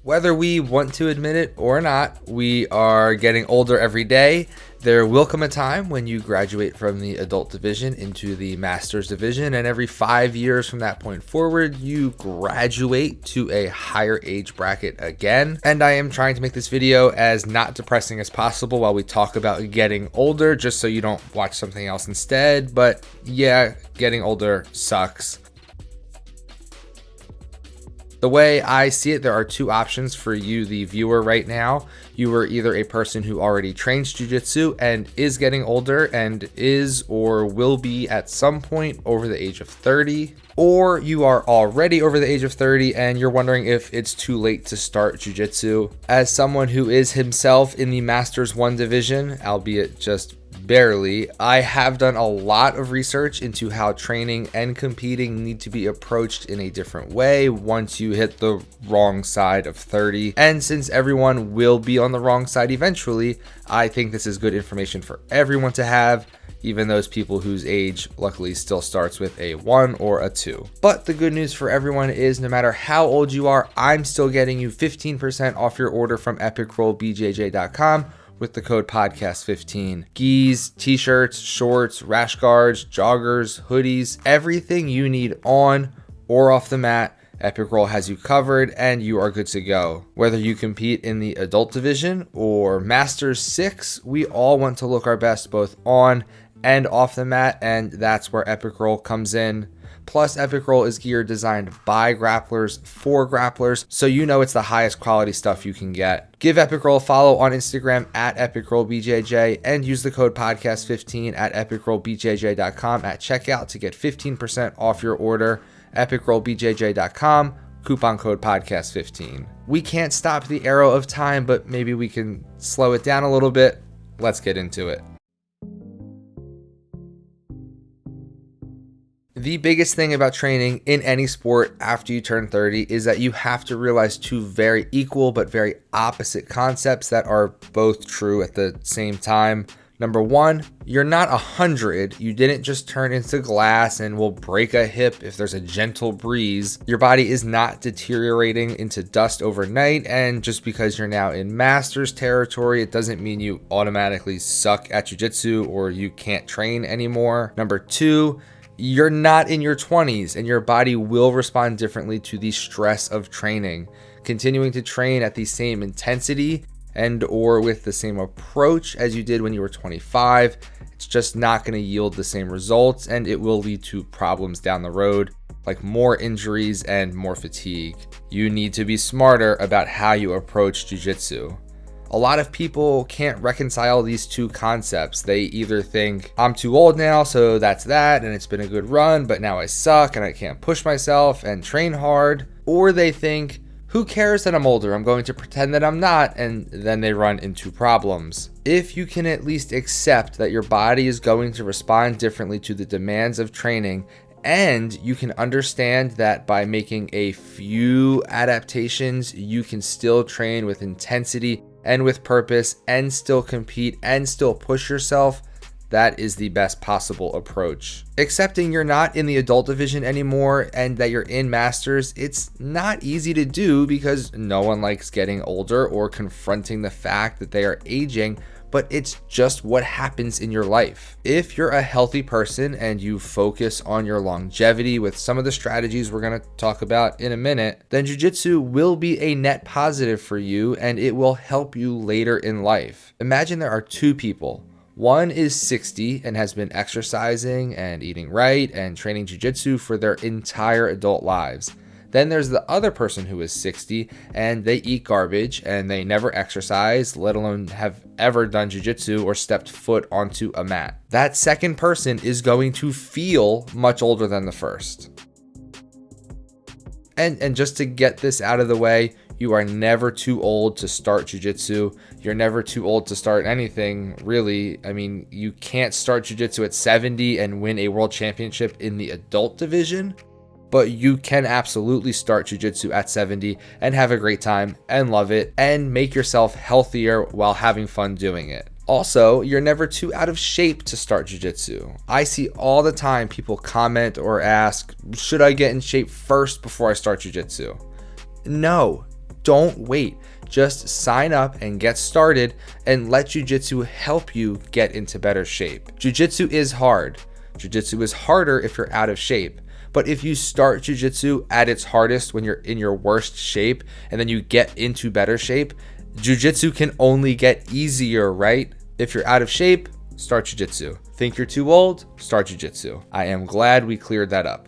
Whether we want to admit it or not, we are getting older every day. There will come a time when you graduate from the adult division into the master's division, and every 5 years from that point forward, you graduate to a higher age bracket again. And I am trying to make this video as not depressing as possible while we talk about getting older, just so you don't watch something else instead. But yeah, getting older sucks. The way I see it, there are two options for you, the viewer, right now. You are either a person who already trains jiu-jitsu and is getting older and is or will be at some point over the age of 30, or you are already over the age of 30 and you're wondering if it's too late to start jiu-jitsu. As someone who is himself in the Masters 1 division, albeit just barely, I have done a lot of research into how training and competing need to be approached in a different way once you hit the wrong side of 30. And since everyone will be on the wrong side eventually, I think this is good information for everyone to have, even those people whose age luckily still starts with a 1 or a 2. But the good news for everyone is no matter how old you are, I'm still getting you 15% off your order from epicrollbjj.com with the code podcast15. Gis, t-shirts, shorts, rash guards, joggers, hoodies, everything you need on or off the mat, Epic Roll has you covered and you are good to go. Whether you compete in the adult division or Masters 6, we all want to look our best both on and off the mat, and that's where Epic Roll comes in. Plus, Epic Roll is gear designed by grapplers for grapplers, so you know it's the highest quality stuff you can get. Give Epic Roll a follow on Instagram at epicrollbjj and use the code podcast15 at epicrollbjj.com at checkout to get 15% off your order. epicrollbjj.com, coupon code podcast15. We can't stop the arrow of time, but maybe we can slow it down a little bit. Let's get into it. The biggest thing about training in any sport after you turn 30 is that you have to realize two very equal but very opposite concepts that are both true at the same time. Number one, you're not 100. You didn't just turn into glass and will break a hip if there's a gentle breeze. Your body is not deteriorating into dust overnight, and just because you're now in master's territory, it doesn't mean you automatically suck at jiu-jitsu or you can't train anymore. Number two, you're not in your 20s and your body will respond differently to the stress of training. Continuing to train at the same intensity and or with the same approach as you did when you were 25, it's just not going to yield the same results, and it will lead to problems down the road, like more injuries and more fatigue. You need to be smarter about how you approach jiu-jitsu. A lot of people can't reconcile these two concepts. They either think, I'm too old now, so that's that, and it's been a good run, but now I suck and I can't push myself and train hard. Or they think, who cares that I'm older? I'm going to pretend that I'm not, and then they run into problems. If you can at least accept that your body is going to respond differently to the demands of training, and you can understand that by making a few adaptations, you can still train with intensity and with purpose and still compete and still push yourself, that is the best possible approach. Accepting you're not in the adult division anymore and that you're in Masters, it's not easy to do because no one likes getting older or confronting the fact that they are aging, but it's just what happens in your life. If you're a healthy person and you focus on your longevity with some of the strategies we're going to talk about in a minute, then jiu-jitsu will be a net positive for you and it will help you later in life. Imagine there are two people. One is 60 and has been exercising and eating right and training jiu-jitsu for their entire adult lives. Then there's the other person who is 60 and they eat garbage and they never exercise, let alone have ever done jiu-jitsu or stepped foot onto a mat. That second person is going to feel much older than the first. And just to get this out of the way, you are never too old to start jiu-jitsu. You're never too old to start anything, really. I mean, you can't start jiu-jitsu at 70 and win a world championship in the adult division, but you can absolutely start jiu-jitsu at 70 and have a great time and love it and make yourself healthier while having fun doing it. Also, you're never too out of shape to start jiu-jitsu. I see all the time people comment or ask, should I get in shape first before I start jiu-jitsu? No, don't wait. Just sign up and get started and let Jiu Jitsu help you get into better shape. Jiu Jitsu is hard. Jiu Jitsu is harder if you're out of shape. But if you start Jiu Jitsu at its hardest when you're in your worst shape and then you get into better shape, Jiu Jitsu can only get easier, right? If you're out of shape, start Jiu Jitsu. Think you're too old? Start Jiu Jitsu. I am glad we cleared that up.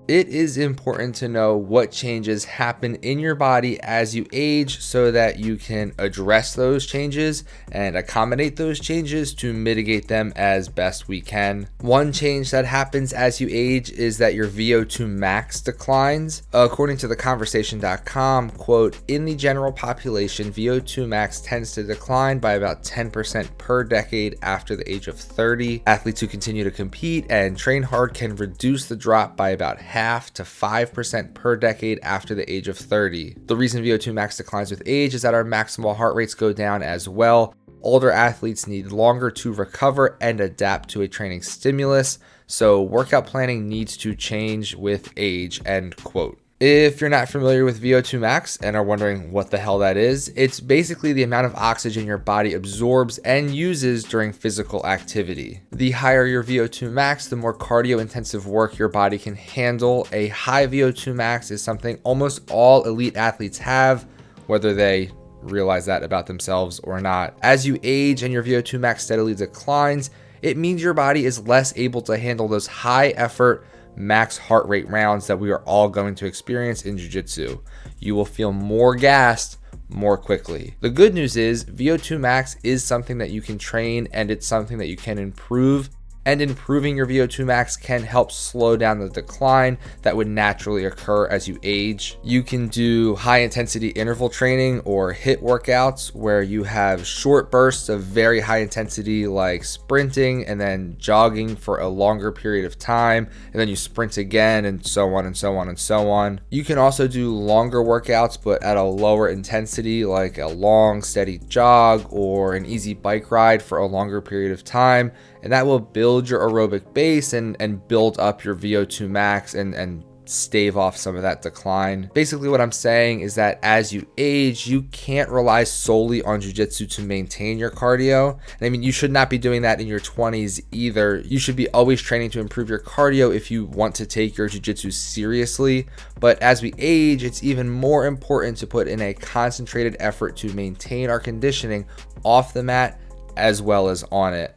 It is important to know what changes happen in your body as you age so that you can address those changes and accommodate those changes to mitigate them as best we can. One change that happens as you age is that your VO2 max declines. According to theconversation.com, quote, in the general population, VO2 max tends to decline by about 10% per decade after the age of 30. Athletes who continue to compete and train hard can reduce the drop by about half to 5% per decade after the age of 30. The reason VO2 max declines with age is that our maximal heart rates go down as well. Older athletes need longer to recover and adapt to a training stimulus, so workout planning needs to change with age, end quote. If you're not familiar with VO2 max and are wondering what the hell that is, it's basically the amount of oxygen your body absorbs and uses during physical activity. The higher your VO2 max, the more cardio intensive work your body can handle. A high VO2 max is something almost all elite athletes have, whether they realize that about themselves or not. As you age and your VO2 max steadily declines, it means your body is less able to handle those high effort max heart rate rounds that we are all going to experience in Jiu Jitsu. You will feel more gassed more quickly. The good news is VO2 max is something that you can train and it's something that you can improve. And improving your VO2 max can help slow down the decline that would naturally occur as you age. You can do high intensity interval training or HIIT workouts where you have short bursts of very high intensity like sprinting and then jogging for a longer period of time, and then you sprint again, and so on and so on and so on. You can also do longer workouts but at a lower intensity like a long steady jog or an easy bike ride for a longer period of time, and that will build your aerobic base and build up your VO2 max and stave off some of that decline. Basically what I'm saying is that as you age, you can't rely solely on jiu-jitsu to maintain your cardio. And I mean, you should not be doing that in your 20s either. You should be always training to improve your cardio if you want to take your jiu-jitsu seriously. But as we age, it's even more important to put in a concentrated effort to maintain our conditioning off the mat as well as on it.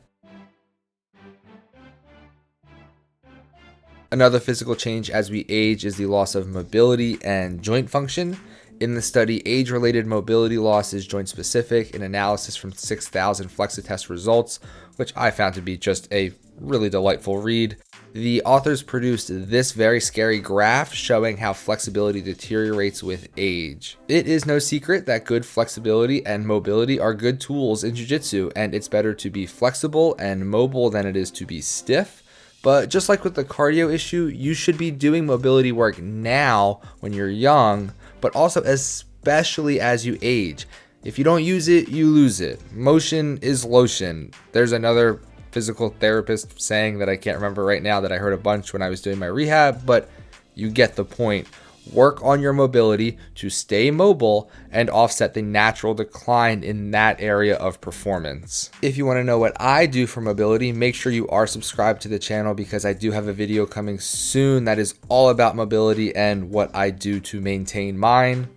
Another physical change as we age is the loss of mobility and joint function. In the study, age-related mobility loss is joint-specific, an analysis from 6,000 Flexitest results, which I found to be just a really delightful read. The authors produced this very scary graph showing how flexibility deteriorates with age. It is no secret that good flexibility and mobility are good tools in jiu-jitsu, and it's better to be flexible and mobile than it is to be stiff. But just like with the cardio issue, you should be doing mobility work now when you're young, but also especially as you age. If you don't use it, you lose it. Motion is lotion. There's another physical therapist saying that I can't remember right now that I heard a bunch when I was doing my rehab, but you get the point. Work on your mobility to stay mobile and offset the natural decline in that area of performance. If you want to know what I do for mobility, make sure you are subscribed to the channel because I do have a video coming soon that is all about mobility and what I do to maintain mine.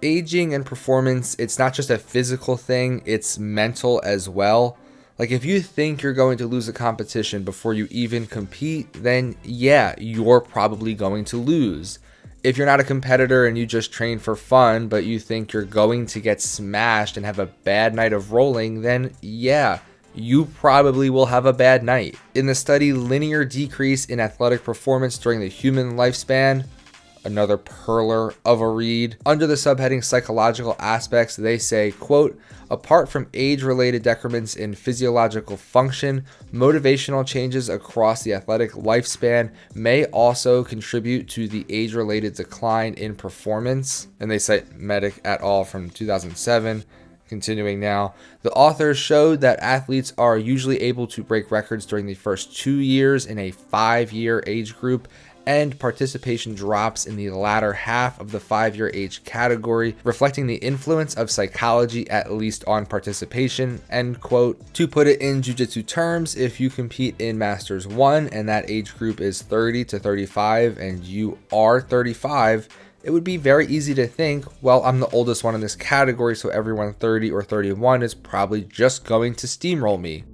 Aging and performance, it's not just a physical thing, it's mental as well. Like if you think you're going to lose a competition before you even compete, then yeah, you're probably going to lose. If you're not a competitor and you just train for fun, but you think you're going to get smashed and have a bad night of rolling, then yeah, you probably will have a bad night. In the study, linear decrease in athletic performance during the human lifespan, another perler of a read. Under the subheading psychological aspects, they say, quote, apart from age-related decrements in physiological function, motivational changes across the athletic lifespan may also contribute to the age-related decline in performance. And they cite Medic et al. From 2007. Continuing now, the authors showed that athletes are usually able to break records during the first 2 years in a 5-year age group, and participation drops in the latter half of the 5-year age category, reflecting the influence of psychology at least on participation, end quote. To put it in jiu-jitsu terms, if you compete in Masters 1 and that age group is 30 to 35 and you are 35, it would be very easy to think, well, I'm the oldest one in this category, so everyone 30 or 31 is probably just going to steamroll me.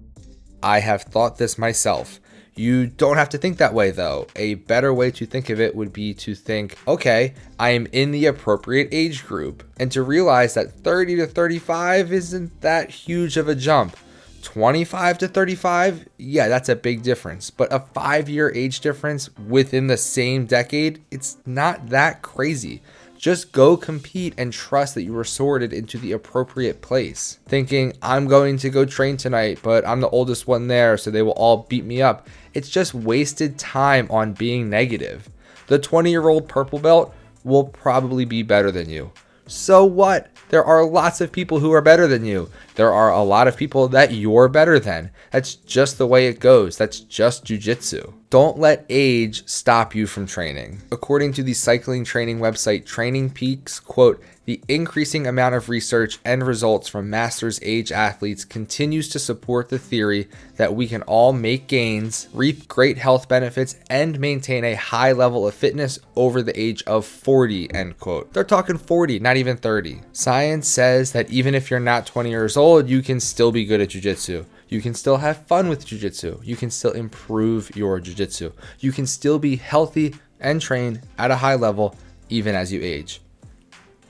I have thought this myself. You don't have to think that way though. A better way to think of it would be to think, okay, I am in the appropriate age group, and to realize that 30 to 35 isn't that huge of a jump. 25 to 35, yeah, that's a big difference, but a 5-year age difference within the same decade, it's not that crazy. Just go compete and trust that you were sorted into the appropriate place. Thinking, I'm going to go train tonight, but I'm the oldest one there, so they will all beat me up. It's just wasted time on being negative. The 20-year-old purple belt will probably be better than you. So what? There are lots of people who are better than you. There are a lot of people that you're better than. That's just the way it goes. That's just jiu-jitsu. Don't let age stop you from training. According to the cycling training website Training Peaks, quote, the increasing amount of research and results from Masters age athletes continues to support the theory that we can all make gains, reap great health benefits, and maintain a high level of fitness over the age of 40, end quote. They're talking 40, not even 30. Science says that even if you're not 20 years old, you can still be good at jiu-jitsu. You can still have fun with jiu-jitsu. You can still improve your jiu-jitsu. You can still be healthy and train at a high level even as you age.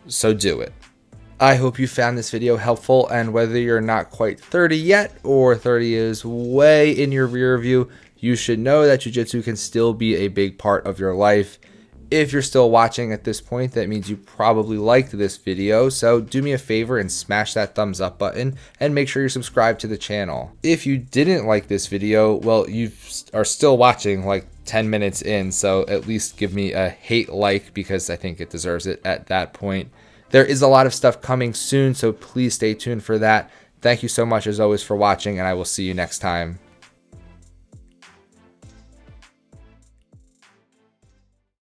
So do it. I hope you found this video helpful, and whether you're not quite 30 yet or 30 is way in your rear view, you should know that jiu-jitsu can still be a big part of your life. If you're still watching at this point, that means you probably liked this video, so do me a favor and smash that thumbs up button and make sure you're subscribed to the channel. If you didn't like this video, well, you are still watching like 10 minutes in, so at least give me a hate like because I think it deserves it at that point. There is a lot of stuff coming soon, so please stay tuned for that. Thank you so much as always for watching, and I will see you next time.